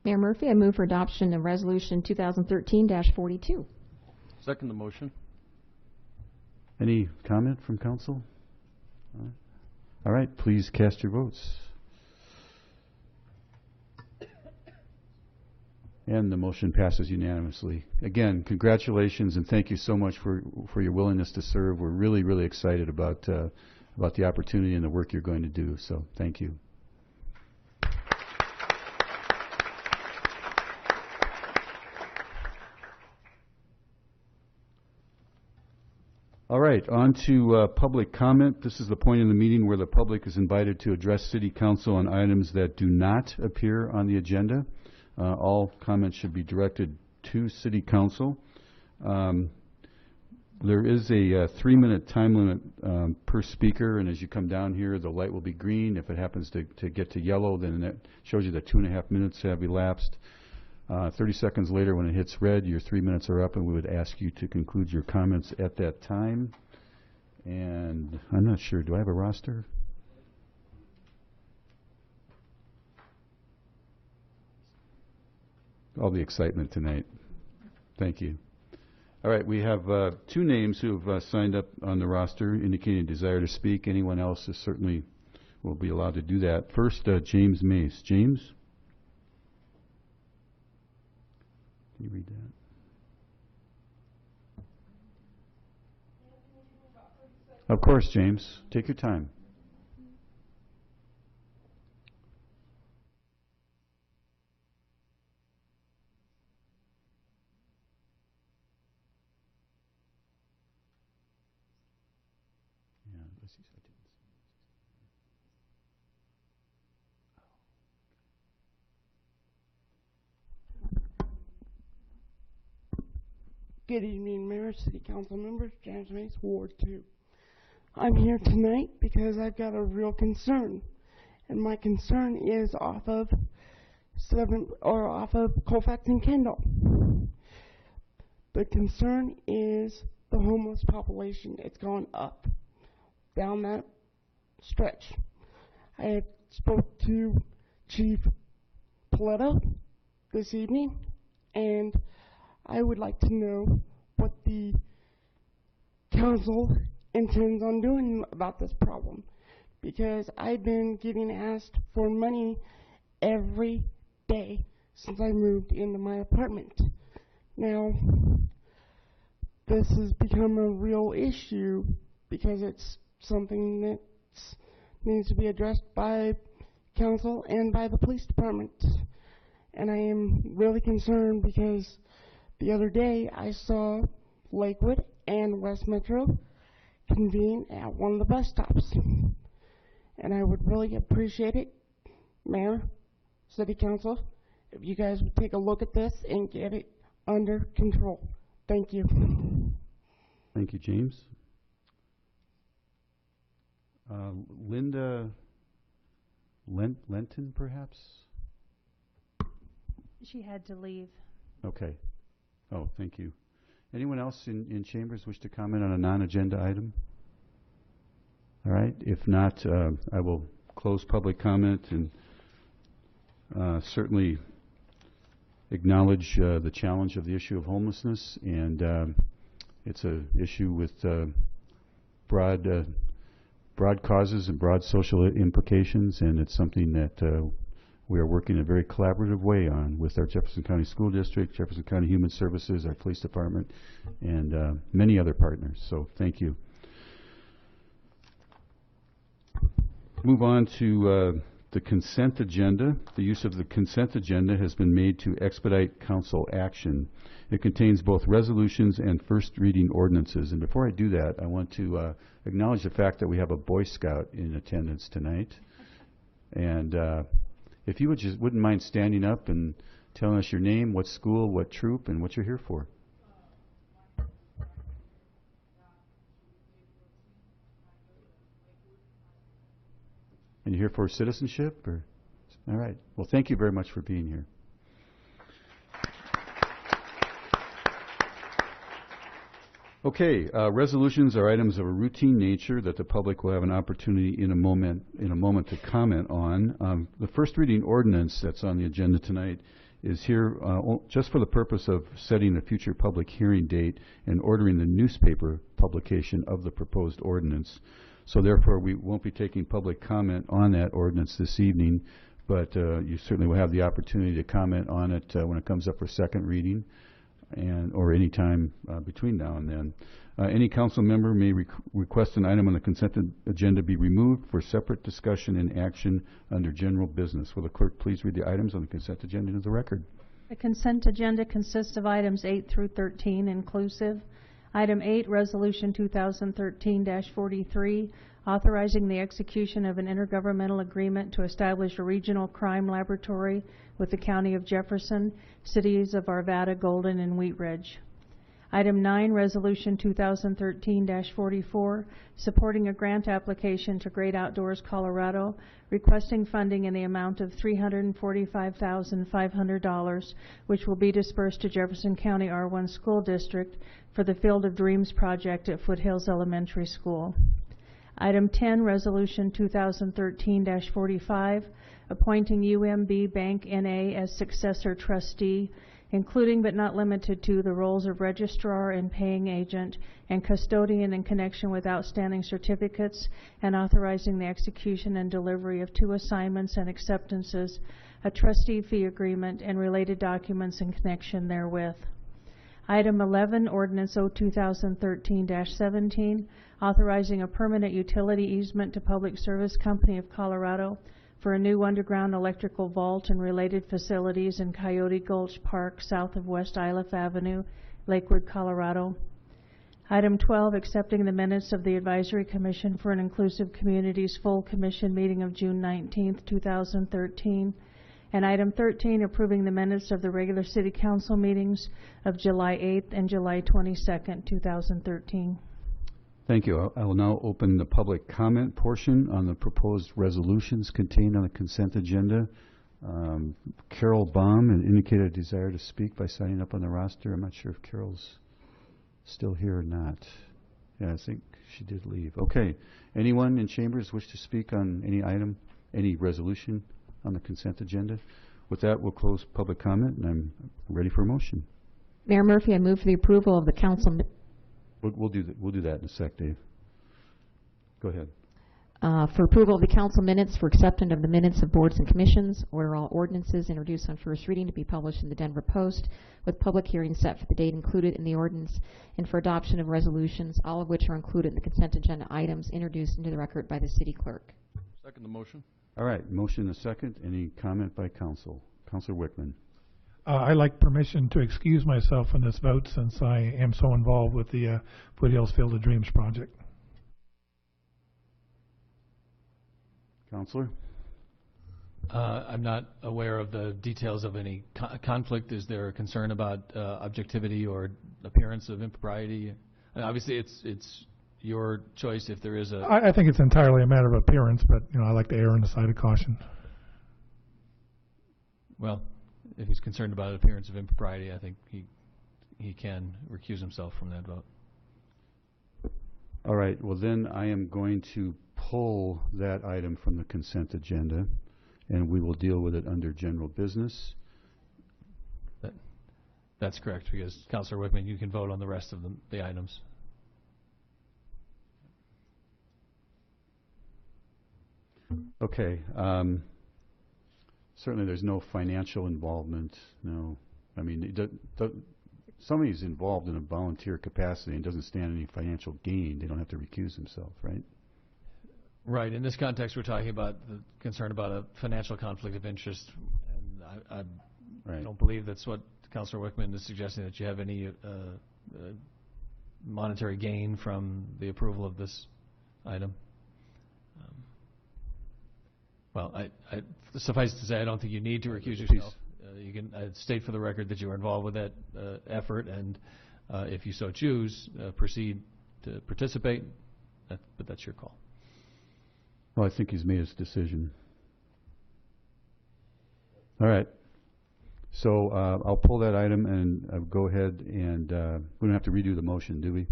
Mayor Murphy, I move for adoption of Resolution 2013-42. Second the motion. Any comment from council? All right, please cast your votes. And the motion passes unanimously. Again, congratulations and thank you so much for your willingness to serve. We're really, really excited about the opportunity and the work you're going to do. So thank you. All right, on to public comment. This is the point in the meeting where the public is invited to address City Council on items that do not appear on the agenda. All comments should be directed to City Council. There is a 3-minute time limit per speaker, and as you come down here, the light will be green. If it happens to get to yellow, then that shows you that 2.5 minutes have elapsed. 30 seconds later, when it hits red, your 3 minutes are up, and we would ask you to conclude your comments at that time. And I'm not sure, do I have a roster? All the excitement tonight. Thank you. All right, we have 2 names who have signed up on the roster indicating a desire to speak. Anyone else is certainly will be allowed to do that. First, James Mace. James? Can you read that? Of course, James. Take your time. Good evening, Mayor, City Council members, James Mace, Ward 2. I'm here tonight because I've got a real concern, and my concern is off of Colfax and Kendall. The concern is the homeless population. It's gone up down that stretch. I had spoke to Chief Paletta this evening, and I would like to know what the council intends on doing about this problem, because I've been getting asked for money every day since I moved into my apartment. Now, this has become a real issue because it's something that needs to be addressed by council and by the police department. And I am really concerned because the other day I saw Lakewood and West Metro convene at one of the bus stops. And I would really appreciate it, Mayor, City Council, if you guys would take a look at this and get it under control. Thank you. Thank you, James. Linda Lenton, perhaps? She had to leave. Okay. Oh, thank you. Anyone else in chambers wish to comment on a non-agenda item? All right. If not, I will close public comment and certainly acknowledge the challenge of the issue of homelessness, and it's an issue with broad causes and broad social implications, and it's something that we are working in a very collaborative way on with our Jefferson County School District, Jefferson County Human Services, our Police Department, and many other partners. So thank you. Move on to the consent agenda. The use of the consent agenda has been made to expedite council action. It contains both resolutions and first reading ordinances. And before I do that, I want to acknowledge the fact that we have a Boy Scout in attendance tonight. And if you wouldn't mind standing up and telling us your name, what school, what troop, and what you're here for. And you're here for citizenship? Or? All right. Well, thank you very much for being here. Okay, resolutions are items of a routine nature that the public will have an opportunity in a moment to comment on. The first reading ordinance that's on the agenda tonight is here just for the purpose of setting a future public hearing date and ordering the newspaper publication of the proposed ordinance. So therefore, we won't be taking public comment on that ordinance this evening, but you certainly will have the opportunity to comment on it when it comes up for second reading, or any time between now and then. Any council member may request an item on the consent agenda be removed for separate discussion and action under general business. Will the clerk please read the items on the consent agenda into the record? The consent agenda consists of items 8 through 13 inclusive. Item 8, Resolution 2013-43, authorizing the execution of an intergovernmental agreement to establish a regional crime laboratory with the County of Jefferson, cities of Arvada, Golden, and Wheat Ridge. Item 9, Resolution 2013-44, supporting a grant application to Great Outdoors Colorado, requesting funding in the amount of $345,500, which will be dispersed to Jefferson County R1 School District for the Field of Dreams project at Foothills Elementary School. Item 10, Resolution 2013-45, appointing UMB Bank N.A. as successor trustee, including but not limited to the roles of registrar and paying agent and custodian in connection with outstanding certificates, and authorizing the execution and delivery of 2 assignments and acceptances, a trustee fee agreement, and related documents in connection therewith. Item 11, Ordinance 2013-17, authorizing a permanent utility easement to Public Service Company of Colorado for a new underground electrical vault and related facilities in Coyote Gulch Park, south of West Iliff Avenue, Lakewood, Colorado. Item 12, accepting the minutes of the Advisory Commission for an Inclusive Communities full commission meeting of June 19, 2013. And item 13, approving the minutes of the regular City Council meetings of July 8th and July 22nd, 2013. Thank you. I will now open the public comment portion on the proposed resolutions contained on the consent agenda. Carol Baum indicated a desire to speak by signing up on the roster. I'm not sure if Carol's still here or not. Yeah, I think she did leave. Okay. Anyone in chambers wish to speak on any item, any resolution on the consent agenda? With that, we'll close public comment, and I'm ready for a motion. Mayor Murphy, I move for the approval of the council. We'll do that in a sec, Dave. Go ahead. For approval of the council minutes for acceptance of the minutes of boards and commissions, order all ordinances introduced on first reading to be published in the Denver Post, with public hearing set for the date included in the ordinance, and for adoption of resolutions, all of which are included in the consent agenda items introduced into the record by the city clerk. Second the motion. All right, motion and a second. Any comment by council? Councilor Wickman. I'd like permission to excuse myself from this vote since I am so involved with the Foothills Field of Dreams project. Councilor? I'm not aware of the details of any conflict. Is there a concern about objectivity or appearance of impropriety And obviously, it's your choice if there is a. I think it's entirely a matter of appearance, but I like to err on the side of caution. Well, if he's concerned about appearance of impropriety, I think he can recuse himself from that vote. All right, well then I am going to pull that item from the consent agenda, and we will deal with it under general business. That's correct, because Councilor Wickman, you can vote on the rest of the items. Okay. Certainly there's no financial involvement, no. I mean, somebody's involved in a volunteer capacity and doesn't stand any financial gain, they don't have to recuse themselves, right? Right. In this context, we're talking about the concern about a financial conflict of interest, and I don't believe that's what Councilor Wickman is suggesting, that you have any monetary gain from the approval of this item. Well, suffice to say, I don't think you need to recuse yourself. You can state for the record that you are involved with that effort, and if you so choose, proceed to participate, but that's your call. Well, I think he's made his decision. All right. So I'll pull that item and go ahead and we don't have to redo the motion, do we?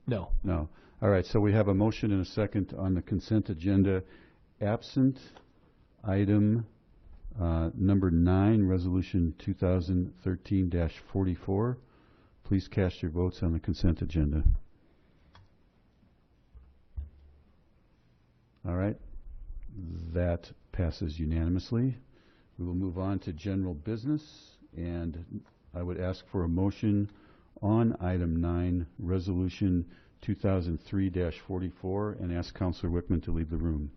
No. No. All right. So we have a motion and a second on the consent agenda. Absent item number 9, Resolution 2013-44. Please cast your votes on the consent agenda. All right. That passes unanimously. We will move on to general business, and I would ask for a motion on item 9, Resolution 2003-44, and ask Councilor Wickman to leave the room.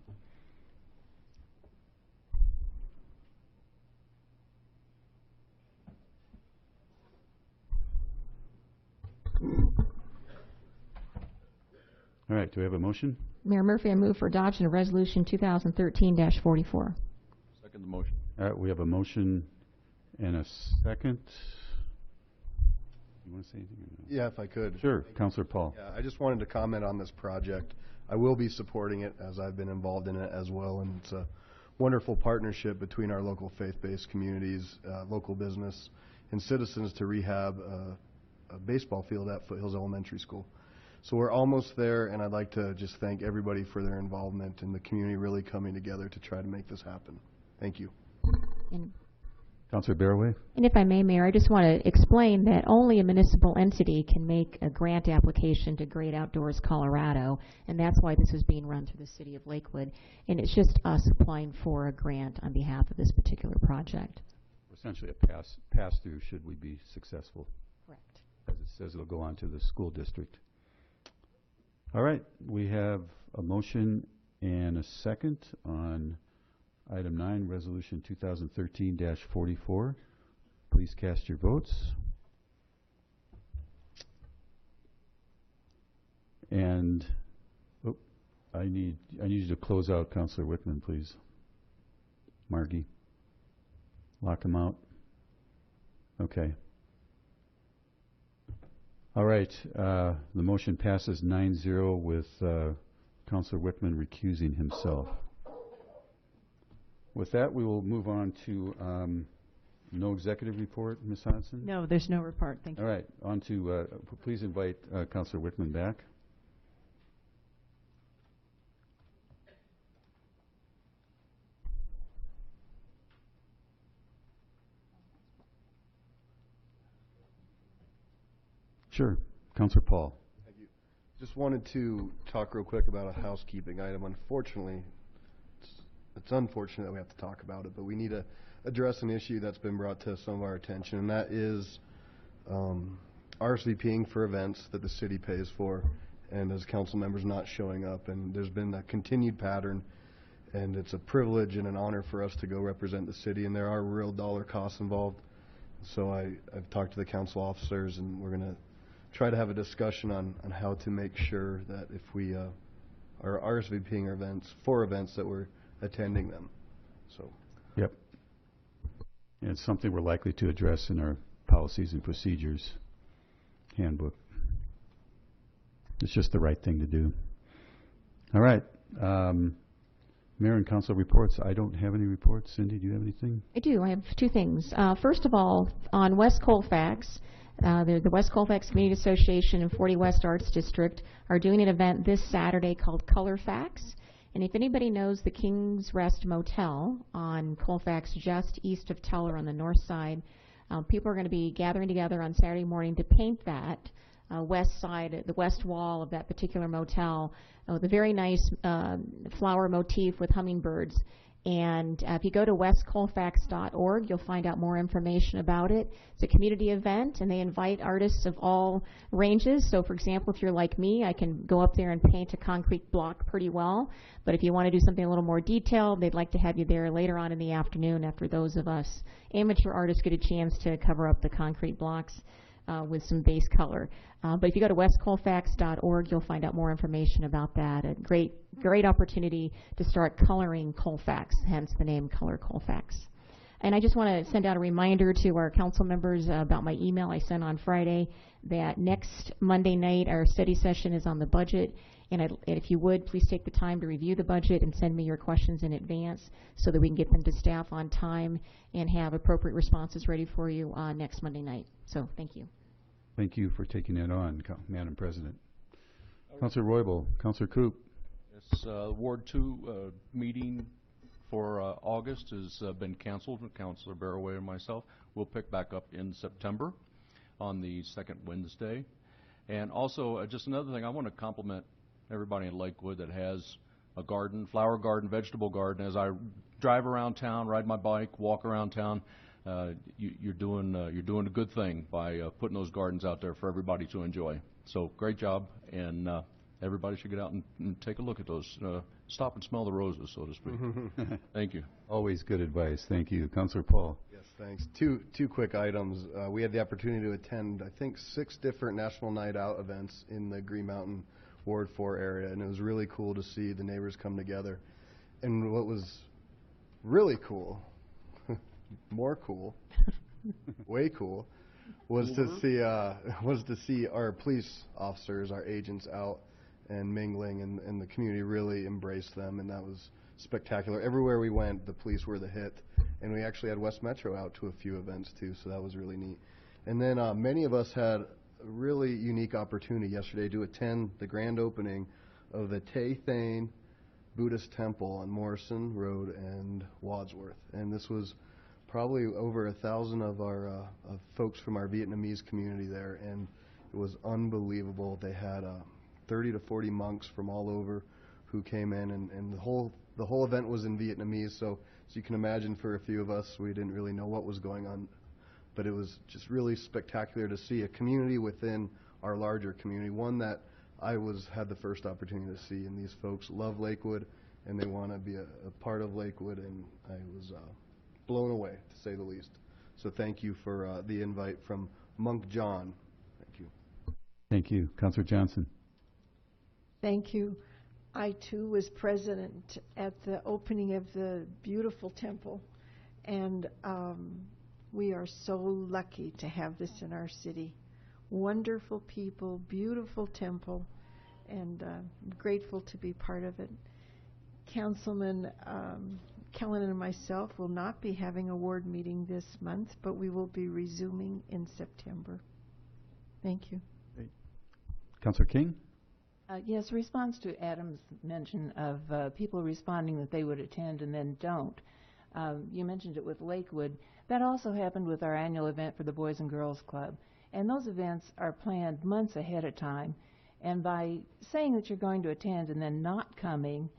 All right, do we have a motion? Mayor Murphy, I move for adoption of Resolution 2013-44. Second the motion. All right, we have a motion and a second. You want to say anything? Yeah, if I could. Sure, Councilor Paul. Yeah, I just wanted to comment on this project. I will be supporting it, as I've been involved in it as well, and it's a wonderful partnership between our local faith-based communities, local business, and citizens to rehab a baseball field at Foothills Elementary School. So we're almost there, and I'd like to just thank everybody for their involvement and the community really coming together to try to make this happen. Thank you. Councilor Barraway? And if I may, Mayor, I just want to explain that only a municipal entity can make a grant application to Great Outdoors Colorado, and that's why this is being run through the city of Lakewood. And it's just us applying for a grant on behalf of this particular project. Essentially a pass-through should we be successful. Correct. As it says, it'll go on to the school district. All right, we have a motion and a second on item 9, Resolution 2013-44. Please cast your votes. And I need you to close out Councilor Wickman, please. Margie, lock him out. Okay. All right, the motion passes 9-0 with Councilor Wickman recusing himself. With that, we will move on to no executive report, Ms. Hodson? No, there's no report. Thank you. All right, on to, please invite Councilor Wickman back. Sure. Councilor Paul. Thank you. Just wanted to talk real quick about a housekeeping item. Unfortunately, it's unfortunate that we have to talk about it, but we need to address an issue that's been brought to some of our attention, and that is RSVPing for events that the city pays for, and as council members not showing up. And there's been a continued pattern, and it's a privilege and an honor for us to go represent the city, and there are real dollar costs involved. So I've talked to the council officers, and we're going to try to have a discussion on how to make sure that if we are RSVPing our events for events that we're attending them. So. Yep. And it's something we're likely to address in our policies and procedures handbook. It's just the right thing to do. All right. Mayor and council reports. I don't have any reports. Cindy, do you have anything? I do. I have two things. First of all, on West Colfax, the West Colfax Community Association and 40 West Arts District are doing an event this Saturday called Color Facts. And if anybody knows the King's Rest Motel on Colfax, just east of Teller on the north side, people are going to be gathering together on Saturday morning to paint that west side, the west wall of that particular motel with a very nice flower motif with hummingbirds. And if you go to westcolfax.org, you'll find out more information about it. It's a community event, and they invite artists of all ranges. So, for example, if you're like me, I can go up there and paint a concrete block pretty well. But if you want to do something a little more detailed, they'd like to have you there later on in the afternoon after those of us amateur artists get a chance to cover up the concrete blocks with some base color. But if you go to westcolfax.org, you'll find out more information about that. A great opportunity to start coloring Colfax, hence the name Color Colfax. And I just want to send out a reminder to our council members about my email I sent on Friday that next Monday night our study session is on the budget. And if you would, please take the time to review the budget and send me your questions in advance so that we can get them to staff on time and have appropriate responses ready for you next Monday night. So thank you. Thank you for taking that on, Madam President. Councilor Roybal, Councilor Coop. Yes, Ward 2 meeting for August has been canceled. Councilor Barroway and myself will pick back up in September on the second Wednesday. And also, just another thing, I want to compliment everybody in Lakewood that has a garden, flower garden, vegetable garden. As I drive around town, ride my bike, walk around town, you're doing a good thing by putting those gardens out there for everybody to enjoy. So great job, and everybody should get out and take a look at those. Stop and smell the roses, so to speak. Thank you. Always good advice. Thank you. Councilor Paul. Yes, thanks. Two quick items. We had the opportunity to attend, I think, 6 different National Night Out events in the Green Mountain Ward 4 area, and it was really cool to see the neighbors come together. And what was really cool, more cool, way cool, was to see our police officers, our agents out and mingling, and the community really embraced them, and that was spectacular. Everywhere we went, the police were the hit, and we actually had West Metro out to a few events too, so that was really neat. And then many of us had a really unique opportunity yesterday to attend the grand opening of the Tay Thane Buddhist Temple on Morrison Road and Wadsworth, and this was probably over 1,000 of our folks from our Vietnamese community there, and it was unbelievable. They had 30 to 40 monks from all over who came in, and the whole event was in Vietnamese, so you can imagine for a few of us, we didn't really know what was going on, but it was just really spectacular to see a community within our larger community, one that I had the first opportunity to see, and these folks love Lakewood, and they want to be a part of Lakewood, and I was blown away, to say the least. So thank you for the invite from Monk John. Thank you. Thank you. Councilor Johnson. Thank you. I, too, was present at the opening of the beautiful temple, and we are so lucky to have this in our city. Wonderful people, beautiful temple, and I'm grateful to be part of it. Councilman Kellen and myself will not be having a ward meeting this month, but we will be resuming in September. Thank you. Great. Councilor King? Yes, response to Adam's mention of people responding that they would attend and then don't. You mentioned it with Lakewood. That also happened with our annual event for the Boys and Girls Club. And those events are planned months ahead of time. And by saying that you're going to attend and then not coming,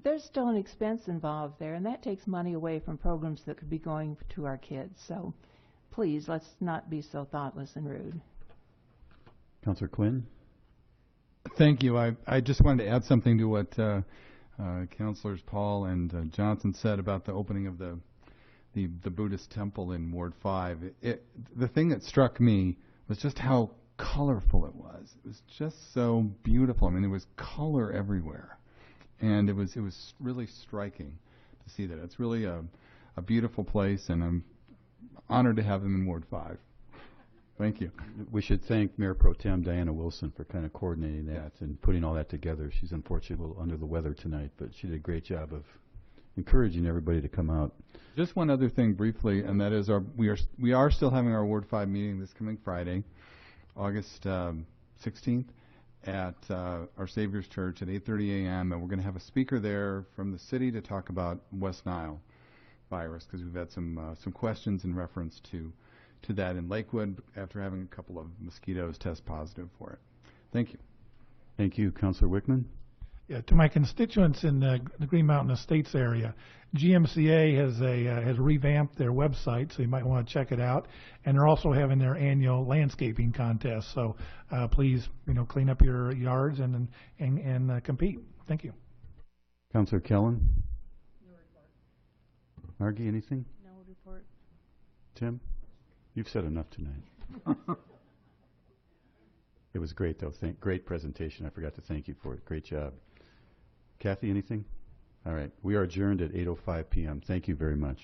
there's still an expense involved there, and that takes money away from programs that could be going to our kids. So please, let's not be so thoughtless and rude. Councilor Quinn? Thank you. I just wanted to add something to what Councilors Paul and Johnson said about the opening of the Buddhist temple in Ward 5. The thing that struck me was just how colorful it was. It was just so beautiful. I mean, there was color everywhere. And it was really striking to see that. It's really a beautiful place, and I'm honored to have them in Ward 5. Thank you. We should thank Mayor Pro Tem Diana Wilson for kind of coordinating that and putting all that together. She's unfortunately a little under the weather tonight, but she did a great job of encouraging everybody to come out. Just one other thing briefly, and that is we are still having our Ward 5 meeting this coming Friday, August 16th, at our Savior's Church at 8:30 a.m. And we're going to have a speaker there from the city to talk about West Nile virus, because we've had some questions in reference to that in Lakewood after having a couple of mosquitoes test positive for it. Thank you. Thank you, Councilor Wickman. Yeah, to my constituents in the Green Mountain Estates area, GMCA has revamped their website, so you might want to check it out. And they're also having their annual landscaping contest. So please, clean up your yards and compete. Thank you. Councilor Kellen. No report. Margie, anything? No report. Tim, you've said enough tonight. It was great, though. Great presentation. I forgot to thank you for it. Great job. Kathy, anything? All right. We are adjourned at 8:05 p.m. Thank you very much.